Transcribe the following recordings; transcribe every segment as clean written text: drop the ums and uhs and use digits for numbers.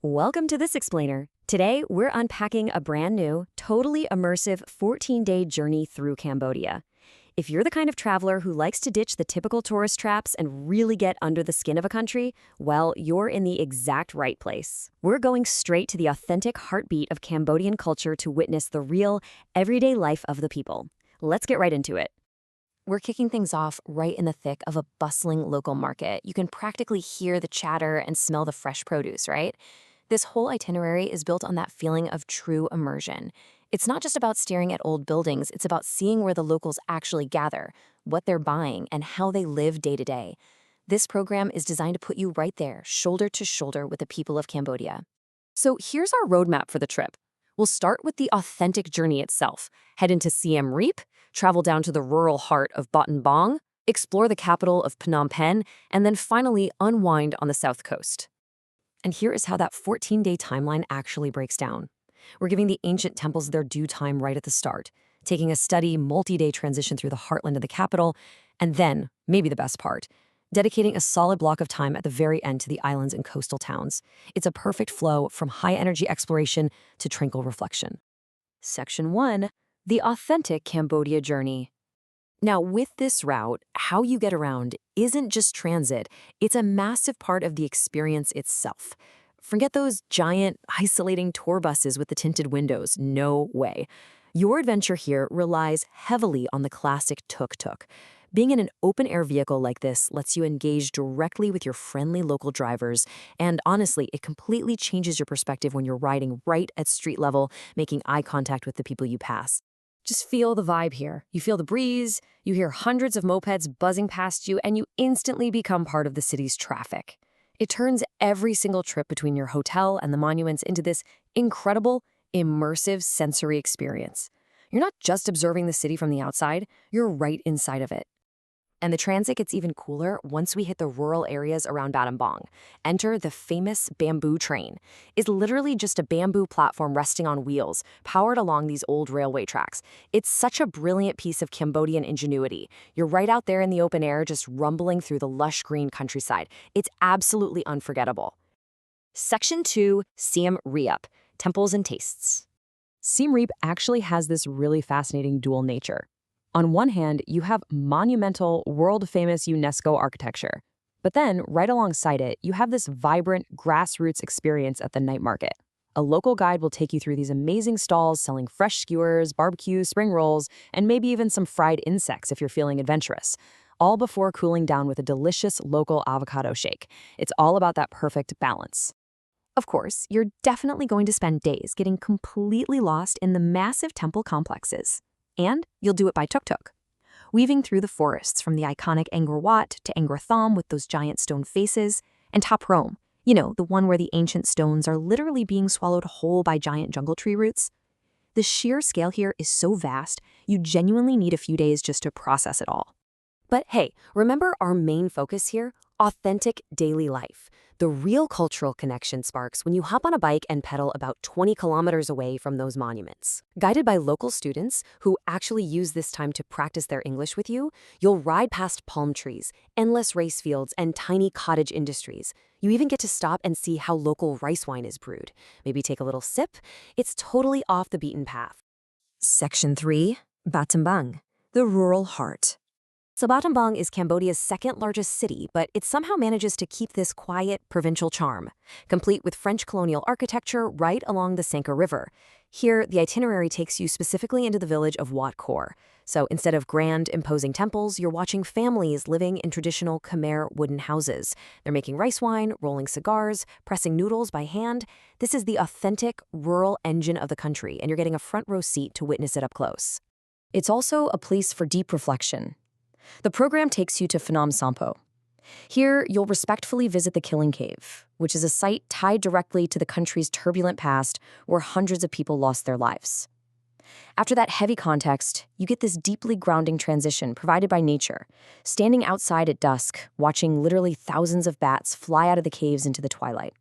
Welcome to This Explainer. Today, we're unpacking a brand new, totally immersive 14-day journey through Cambodia. If you're the kind of traveler who likes to ditch the typical tourist traps and really get under the skin of a country, well, you're in the exact right place. We're going straight to the authentic heartbeat of Cambodian culture to witness the real, everyday life of the people. Let's get right into it. We're kicking things off right in the thick of a bustling local market. You can practically hear the chatter and smell the fresh produce, right? This whole itinerary is built on that feeling of true immersion. It's not just about staring at old buildings, it's about seeing where the locals actually gather, what they're buying, and how they live day to day. This program is designed to put you right there, shoulder to shoulder with the people of Cambodia. So here's our roadmap for the trip. We'll start with the authentic journey itself, head into Siem Reap, travel down to the rural heart of Battambang, explore the capital of Phnom Penh, and then finally unwind on the south coast. And here is how that 14-day timeline actually breaks down. We're giving the ancient temples their due time right at the start, taking a steady, multi-day transition through the heartland of the capital, and then, maybe the best part, dedicating a solid block of time at the very end to the islands and coastal towns. It's a perfect flow from high-energy exploration to tranquil reflection. Section 1. The authentic Cambodia journey. Now, with this route, how you get around isn't just transit, it's a massive part of the experience itself. Forget those giant, isolating tour buses with the tinted windows. No way. Your adventure here relies heavily on the classic tuk-tuk. Being in an open-air vehicle like this lets you engage directly with your friendly local drivers, and honestly, it completely changes your perspective when you're riding right at street level, making eye contact with the people you pass. Just feel the vibe here. You feel the breeze, you hear hundreds of mopeds buzzing past you, and you instantly become part of the city's traffic. It turns every single trip between your hotel and the monuments into this incredible, immersive sensory experience. You're not just observing the city from the outside, you're right inside of it. And the transit gets even cooler once we hit the rural areas around Battambang. Enter the famous bamboo train. It's literally just a bamboo platform resting on wheels, powered along these old railway tracks. It's such a brilliant piece of Cambodian ingenuity. You're right out there in the open air, just rumbling through the lush green countryside. It's absolutely unforgettable. Section 2, Siem Reap, Temples and Tastes. Siem Reap actually has this really fascinating dual nature. On one hand, you have monumental, world-famous UNESCO architecture. But then, right alongside it, you have this vibrant, grassroots experience at the night market. A local guide will take you through these amazing stalls selling fresh skewers, barbecue, spring rolls, and maybe even some fried insects if you're feeling adventurous. All before cooling down with a delicious local avocado shake. It's all about that perfect balance. Of course, you're definitely going to spend days getting completely lost in the massive temple complexes. And you'll do it by tuk-tuk, weaving through the forests from the iconic Angkor Wat to Angkor Thom with those giant stone faces, and Koh Rong, the one where the ancient stones are literally being swallowed whole by giant jungle tree roots. The sheer scale here is so vast, you genuinely need a few days just to process it all. But hey, remember our main focus here? Authentic daily life. The real cultural connection sparks when you hop on a bike and pedal about 20 kilometers away from those monuments. Guided by local students who actually use this time to practice their English with you, you'll ride past palm trees, endless rice fields, and tiny cottage industries. You even get to stop and see how local rice wine is brewed. Maybe take a little sip. It's totally off the beaten path. Section 3, Battambang, the rural heart. So Battambang is Cambodia's second largest city, but it somehow manages to keep this quiet, provincial charm, complete with French colonial architecture right along the Angkor River. Here, the itinerary takes you specifically into the village of Wat Khor. So instead of grand, imposing temples, you're watching families living in traditional Khmer wooden houses. They're making rice wine, rolling cigars, pressing noodles by hand. This is the authentic, rural engine of the country, and you're getting a front row seat to witness it up close. It's also a place for deep reflection. The program takes you to Phnom Penh. Here, you'll respectfully visit the Killing Cave, which is a site tied directly to the country's turbulent past where hundreds of people lost their lives. After that heavy context, you get this deeply grounding transition provided by nature, standing outside at dusk, watching literally thousands of bats fly out of the caves into the twilight.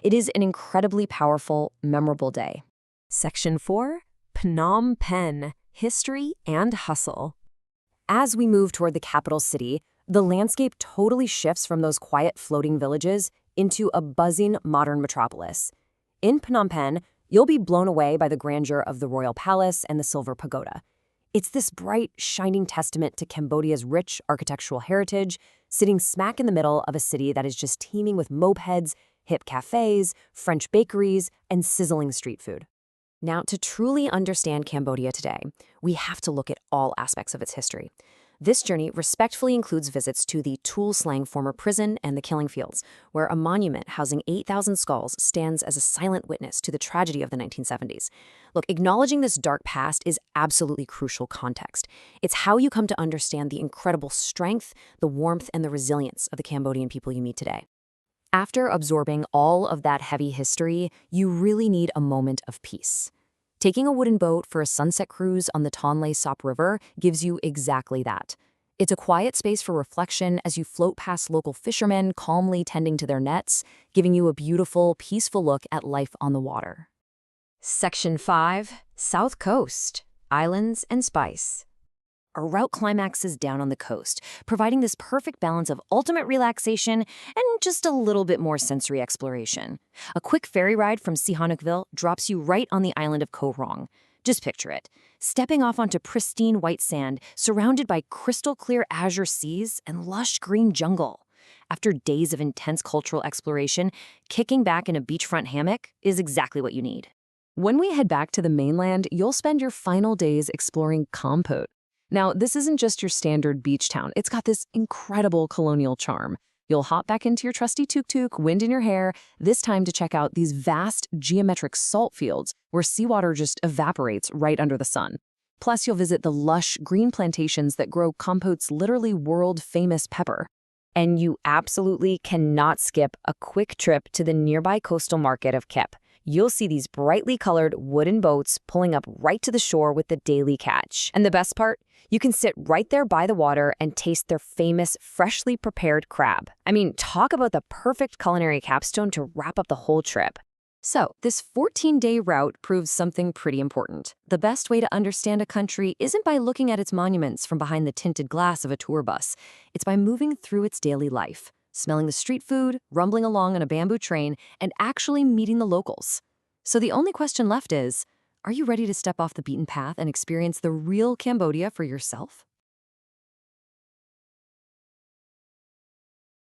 It is an incredibly powerful, memorable day. Section 4, Phnom Penh, History and Hustle. As we move toward the capital city, the landscape totally shifts from those quiet floating villages into a buzzing modern metropolis. In Phnom Penh, you'll be blown away by the grandeur of the Royal Palace and the Silver Pagoda. It's this bright, shining testament to Cambodia's rich architectural heritage, sitting smack in the middle of a city that is just teeming with mopeds, hip cafes, French bakeries, and sizzling street food. Now, to truly understand Cambodia today, we have to look at all aspects of its history. This journey respectfully includes visits to the Tuol Sleng former prison and the killing fields, where a monument housing 8,000 skulls stands as a silent witness to the tragedy of the 1970s. Look, acknowledging this dark past is absolutely crucial context. It's how you come to understand the incredible strength, the warmth, and the resilience of the Cambodian people you meet today. After absorbing all of that heavy history, you really need a moment of peace. Taking a wooden boat for a sunset cruise on the Tonle Sap River gives you exactly that. It's a quiet space for reflection as you float past local fishermen calmly tending to their nets, giving you a beautiful, peaceful look at life on the water. Section 5, South Coast, Islands and Spice. Our route climaxes down on the coast, providing this perfect balance of ultimate relaxation and just a little bit more sensory exploration. A quick ferry ride from Sihanoukville drops you right on the island of Koh Rong. Just picture it, stepping off onto pristine white sand, surrounded by crystal-clear azure seas and lush green jungle. After days of intense cultural exploration, kicking back in a beachfront hammock is exactly what you need. When we head back to the mainland, you'll spend your final days exploring Kampot. Now, this isn't just your standard beach town. It's got this incredible colonial charm. You'll hop back into your trusty tuk-tuk, wind in your hair, this time to check out these vast geometric salt fields where seawater just evaporates right under the sun. Plus, you'll visit the lush green plantations that grow Kampot's literally world-famous pepper. And you absolutely cannot skip a quick trip to the nearby coastal market of Kep. You'll see these brightly colored wooden boats pulling up right to the shore with the daily catch. And the best part? You can sit right there by the water and taste their famous freshly prepared crab. I mean, talk about the perfect culinary capstone to wrap up the whole trip. So, this 14-day route proves something pretty important. The best way to understand a country isn't by looking at its monuments from behind the tinted glass of a tour bus. It's by moving through its daily life, smelling the street food, rumbling along on a bamboo train, and actually meeting the locals. So the only question left is, are you ready to step off the beaten path and experience the real Cambodia for yourself?